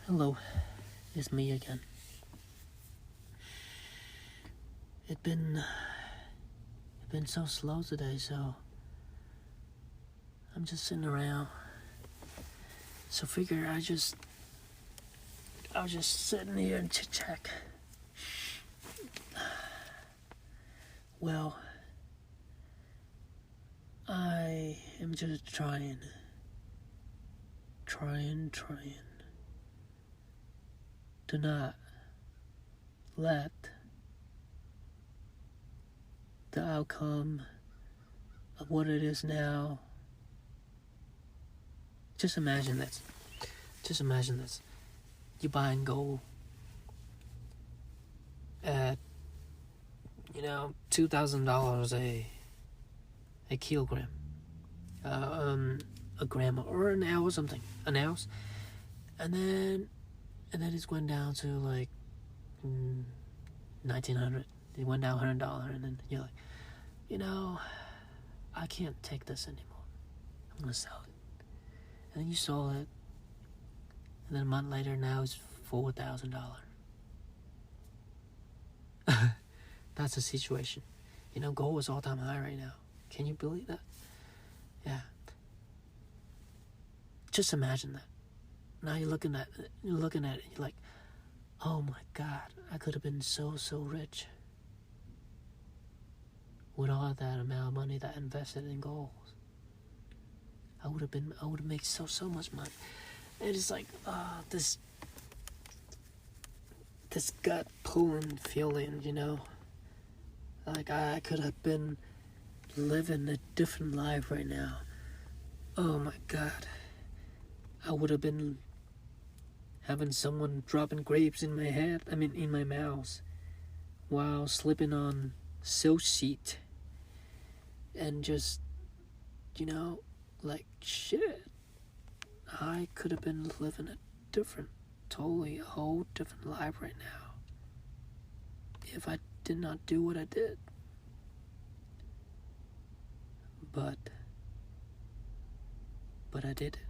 Hello, it's me again. It been so slow today, so I'm just sitting around. So figure I was just sitting here and chit chat. Well, I am just trying to not let the outcome of what it is now. Just imagine this. You buying gold at $2,000 a kilogram, a gram or an ounce or something, an ounce, and then it's went down to like 1,900. It went down $100, and then you're like, I can't take this anymore. I'm gonna sell it. And then you sold it, and then a month later, now it's $4,000. That's the situation. Gold is all-time high right now. Can you believe that? Yeah. Just imagine that. Now you're looking at it, you're like, oh my God, I could have been so rich with all that amount of money that I invested in gold. I would have made so much money. And it's like, this gut pulling feeling, like I could have been living a different life right now. Oh my God, I would have been having someone dropping grapes in my mouth, while sleeping on silk sheet, and just, like shit. I could have been living a whole different life right now if I did not do what I did. But I did it.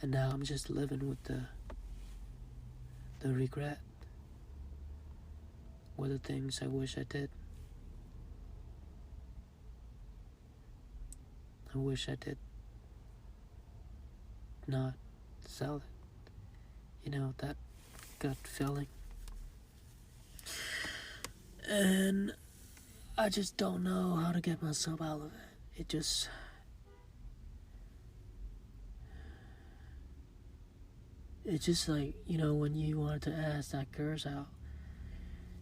And now I'm just living with the regret, with the things I wish I did. I wish I did not sell it. That gut feeling. And I just don't know how to get myself out of it. It's just like, when you wanted to ask that curse out,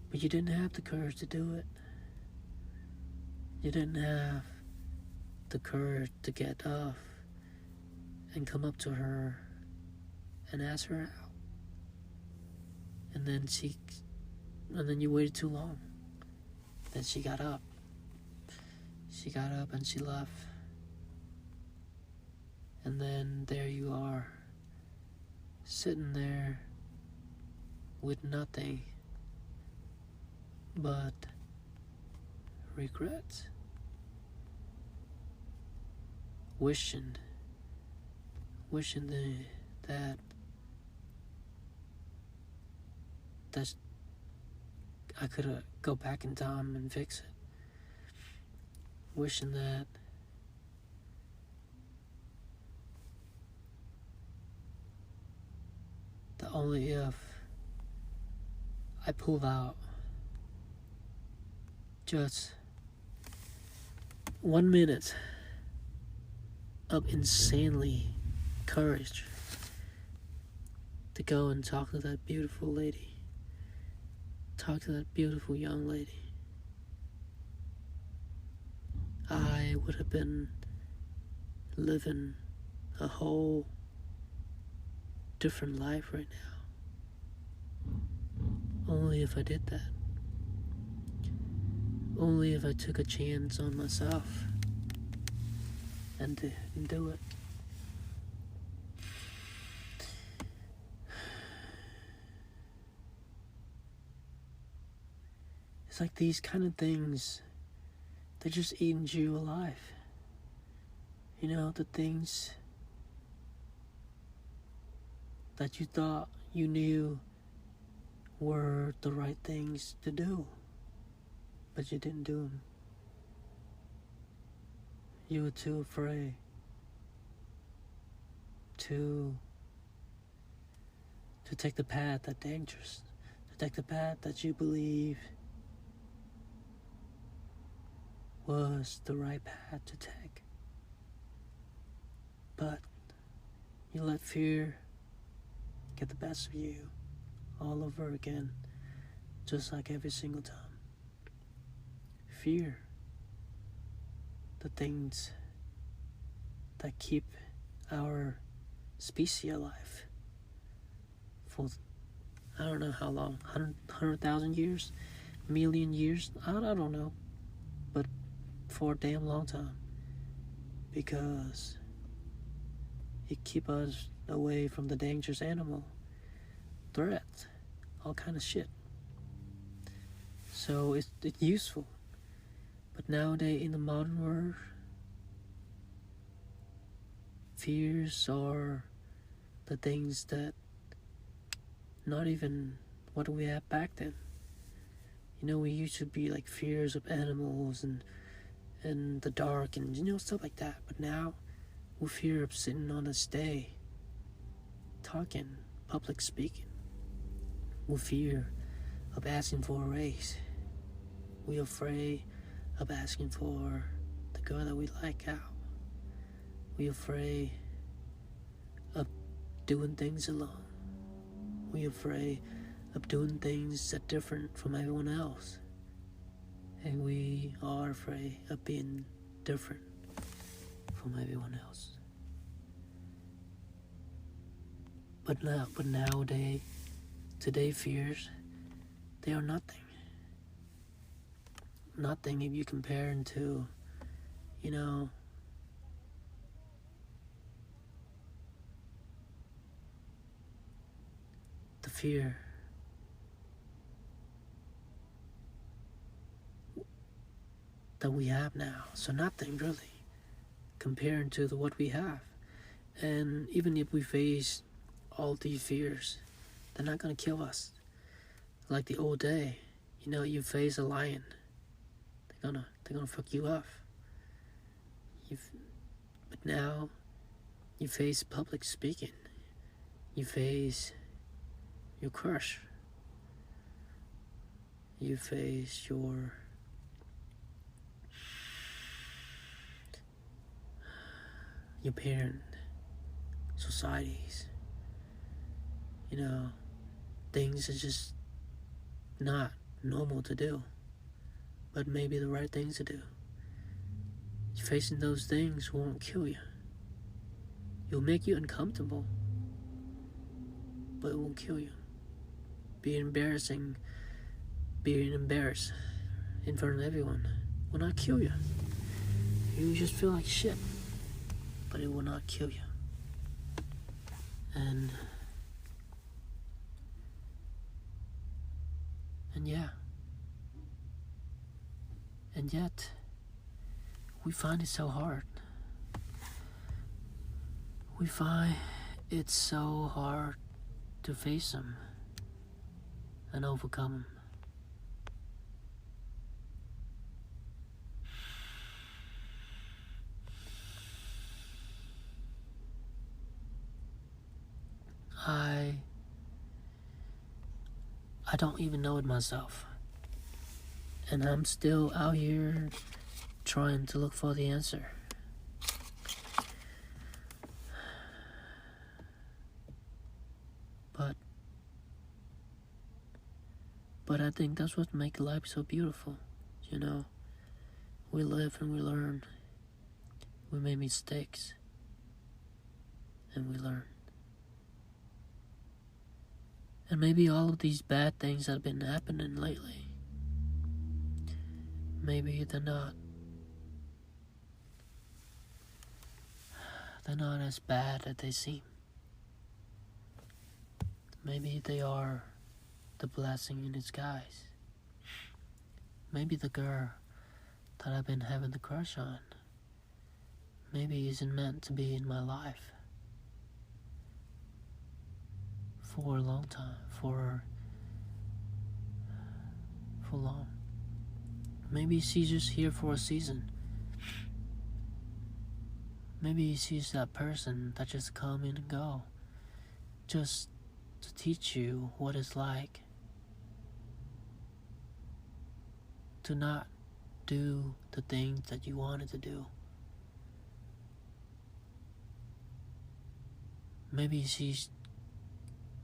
but you didn't have the courage to do it. You didn't have the courage to get off and come up to her and ask her out. And then you waited too long. Then she got up. She got up and she left. And then there you are, sitting there with nothing but regrets. Wishing that I could go back in time and fix it. Wishing that the only if I pulled out just 1 minute of insanely courage to go and talk to that beautiful lady, talk to that beautiful young lady, I would have been living a whole different life right now. Only if I did that. Only if I took a chance on myself and do it. It's like these kind of things, they're just eating you alive. The things that you thought you knew were the right things to do, but you didn't do them. You were too afraid to take the path that's dangerous, to take the path that you believe was the right path to take. But you let fear get the best of you all over again, just like every single time. Fear, the things that keep our species alive for I don't know how long, 100,000 years, million years, I don't know, but for a damn long time, because it keep us away from the dangerous animal, threats, all kind of shit. So it's useful. But nowadays in the modern world, fears are the things that not even what we had back then. You know, we used to be like fears of animals and the dark and, you know, stuff like that. But now we fear of sitting on a stage, talking, public speaking. We fear of asking for a raise. We're afraid of asking for the girl that we like out. We're afraid of doing things alone. We're afraid of doing things that are different from everyone else. And we are afraid of being different from everyone else. But nowadays, today fears, they are nothing. Nothing if you compare them to, you know, the fear that we have now. So nothing really comparing to what we have. And even if we face all these fears, they're not gonna kill us. Like the old day, you know, you face a lion, they're gonna fuck you up. But now you face public speaking, you face your crush, you face your parent, societies. You know, things are just not normal to do, but maybe the right things to do. Facing those things won't kill you. It'll make you uncomfortable, but it won't kill you. Being embarrassed in front of everyone will not kill you. You just feel like shit, but it will not kill you. And yeah. And yet, we find it so hard. We find it so hard to face them and overcome them. I don't even know it myself. And I'm still out here trying to look for the answer. But I think that's what makes life so beautiful, you know. We live and we learn. We make mistakes and we learn. And maybe all of these bad things that have been happening lately, maybe they're not as bad as they seem. Maybe they are the blessing in disguise. Maybe the girl that I've been having the crush on, maybe isn't meant to be in my life. for a long time, for long. Maybe she's just here for a season. Maybe she's that person that just come in and go, just to teach you what it's like to not do the things that you wanted to do. Maybe she's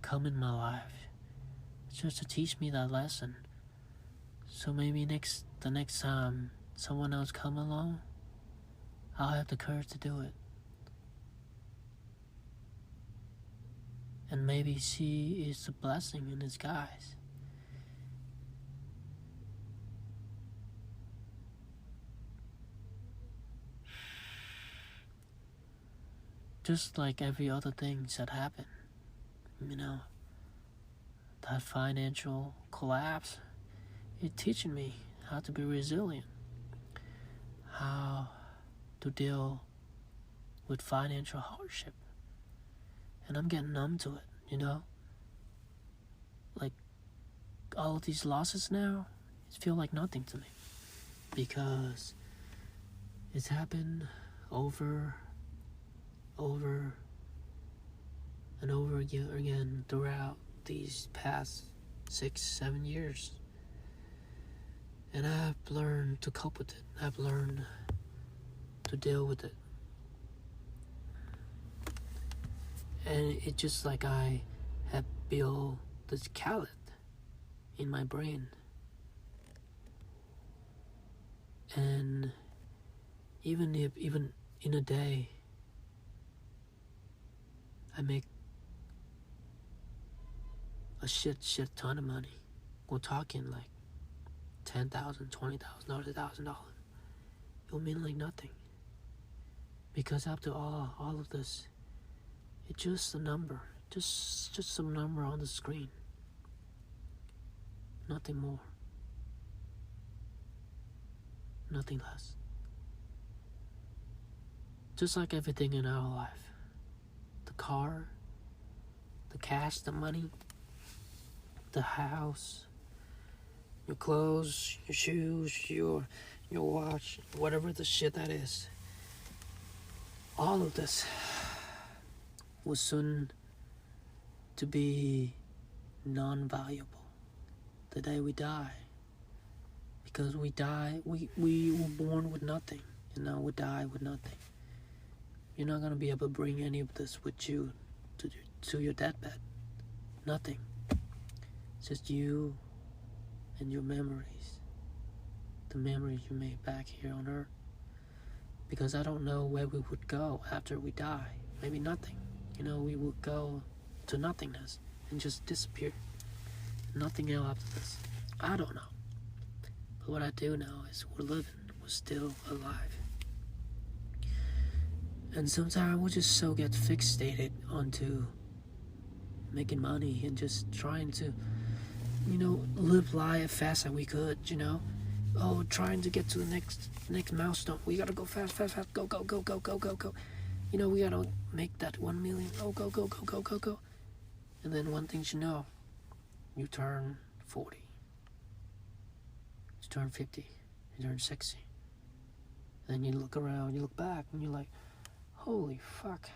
come in my life just to teach me that lesson. So maybe the next time someone else come along, I'll have the courage to do it. And maybe she is a blessing in disguise. Just like every other thing that happened, that financial collapse, it's teaching me how to be resilient, how to deal with financial hardship. And I'm getting numb to it, Like, all of these losses now, it feel like nothing to me. Because it's happened over and over again throughout these past 6-7 years. And I've learned to cope with it. I've learned to deal with it. And it's just like I have built this skeleton in my brain. And even in a day, I make a shit ton of money. We're talking like $10,000, $20,000, $1,000. It'll mean like nothing. Because after all of this, it's just a number. Just some number on the screen. Nothing more. Nothing less. Just like everything in our life. The car, the cash, the money, the house, your clothes, your shoes, your watch, whatever the shit that is. All of this was soon to be non-valuable the day we die. Because we were born with nothing, we die with nothing. You're not gonna be able to bring any of this with you to your deathbed. Nothing. It's just you and your memories. The memories you made back here on Earth. Because I don't know where we would go after we die. Maybe nothing. We would go to nothingness and just disappear. Nothing else after this. I don't know. But what I do know is we're living. We're still alive. And sometimes we just so get fixated onto making money and just trying to, live life as fast as we could, Oh, trying to get to the next milestone. We gotta go fast. Go. We gotta make that 1 million. Oh, go. And then one thing you turn 40. You turn 50. You turn 60. And then you look around, you look back, and you're like, holy fuck.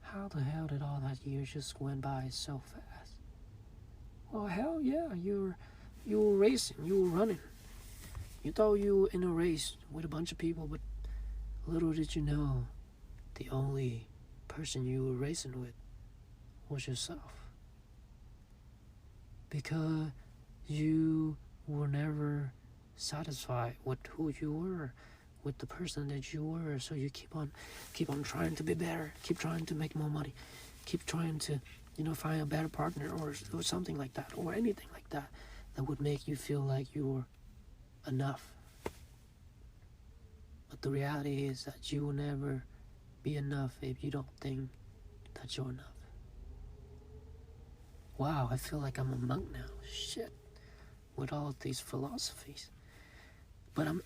How the hell did all that years just went by so fast? Well, hell yeah, you were racing, you were running. You thought you were in a race with a bunch of people, but little did you know, the only person you were racing with was yourself. Because you were never satisfied with who you were, with the person that you were. So you keep on trying to be better, keep trying to make more money, keep trying to, find a better partner or something like that, or anything like that would make you feel like you were enough. But the reality is that you will never be enough if you don't think that you're enough. Wow, I feel like I'm a monk now. Shit. With all of these philosophies. But I'm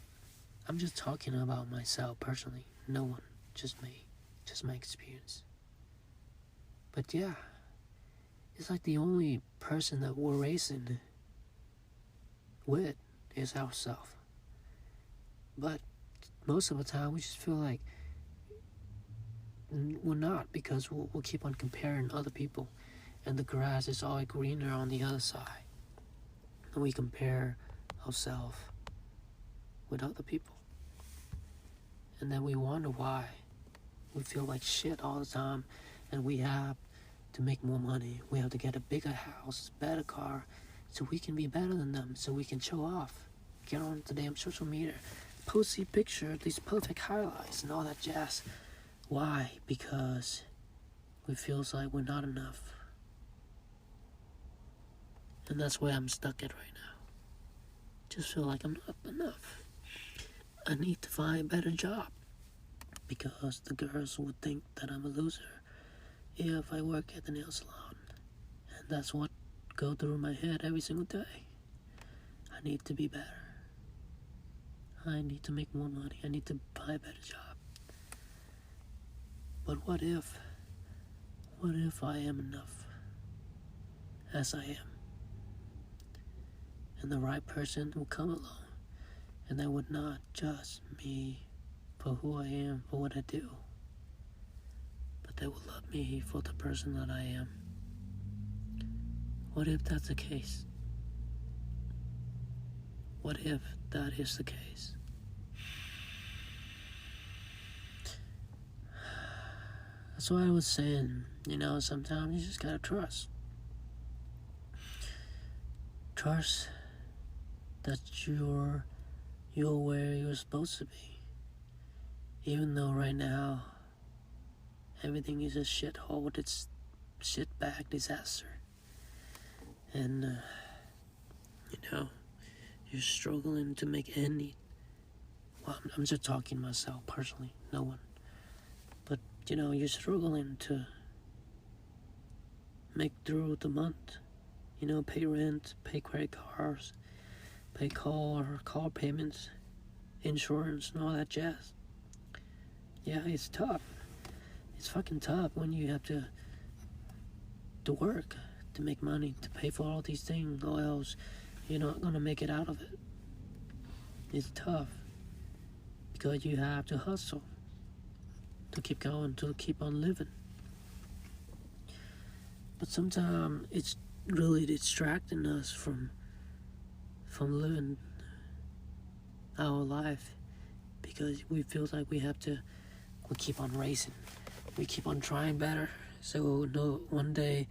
just talking about myself personally. No one, just me. Just my experience. But yeah, it's like the only person that we're racing with is ourselves. But most of the time, we just feel like we're not, because we'll keep on comparing other people, and the grass is always greener on the other side. And we compare ourselves with other people. And then we wonder why we feel like shit all the time, and we have to make more money. We have to get a bigger house, better car, so we can be better than them, so we can show off, get on the damn social media, post the picture, these perfect highlights and all that jazz. Why? Because we feel like we're not enough. And that's where I'm stuck at right now. Just feel like I'm not enough. I need to find a better job, because the girls would think that I'm a loser if I work at the nail salon. And that's what goes through my head every single day. I need to be better. I need to make more money. I need to buy a better job. But what if I am enough as I am? And the right person will come along, and they would not judge me for who I am, for what I do, but they will love me for the person that I am. What if that's the case? What if that is the case? That's why I was saying, sometimes you just gotta trust. Trust that you're where you're supposed to be. Even though right now, everything is a shithole, it's shitbag disaster. And, you're struggling to make any... Well, I'm just talking myself personally, no one. But, you're struggling to make through the month. Pay rent, pay credit cards, pay car payments, insurance, and all that jazz. Yeah, it's tough. It's fucking tough when you have to work, to make money, to pay for all these things, or else you're not gonna make it out of it. It's tough, because you have to hustle to keep going, to keep on living. But sometimes it's really distracting us from living our life, because we feel like we keep on racing, we keep on trying better, so one day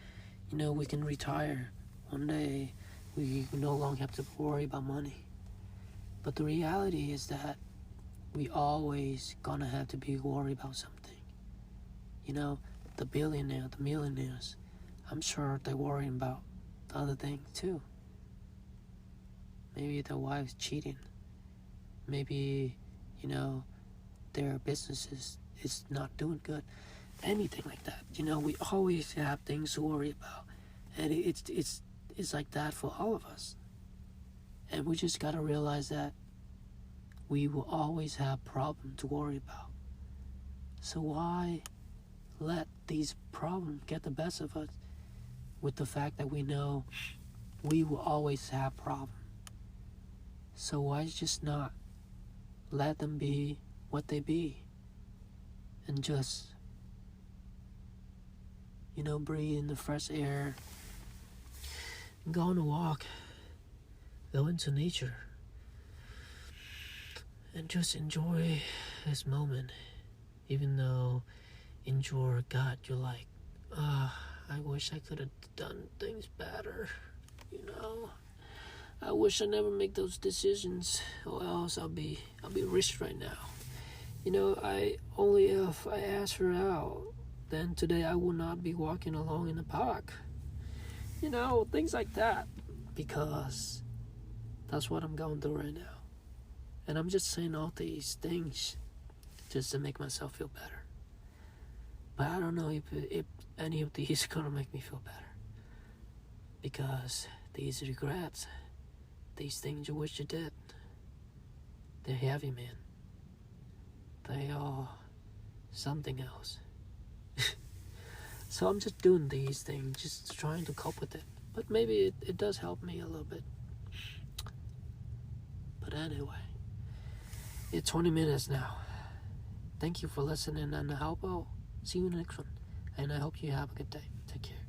we can retire, one day we no longer have to worry about money. But the reality is that we always gonna have to be worried about something. The billionaire, the millionaires, I'm sure they're worrying about the other things too. Maybe their wife's cheating. Maybe, their business is not doing good. Anything like that. We always have things to worry about. And it's like that for all of us. And we just gotta realize that we will always have problems to worry about. So why let these problems get the best of us, with the fact that we know we will always have problems? So why just not let them be what they be, and just, breathe in the fresh air, go on a walk, go into nature, and just enjoy this moment. Even though in your gut you're like, I wish I could have done things better, I wish I never make those decisions, or else I'll be rich right now. Only if I ask her out, then today I will not be walking along in the park. Things like that, because that's what I'm going through right now. And I'm just saying all these things just to make myself feel better. But I don't know if any of these are gonna make me feel better, because these regrets, these things you wish you did, they're heavy, man. They are something else. So I'm just doing these things, just trying to cope with it. But maybe it does help me a little bit. But anyway, it's 20 minutes now. Thank you for listening, and I hope I'll see you next one. And I hope you have a good day. Take care.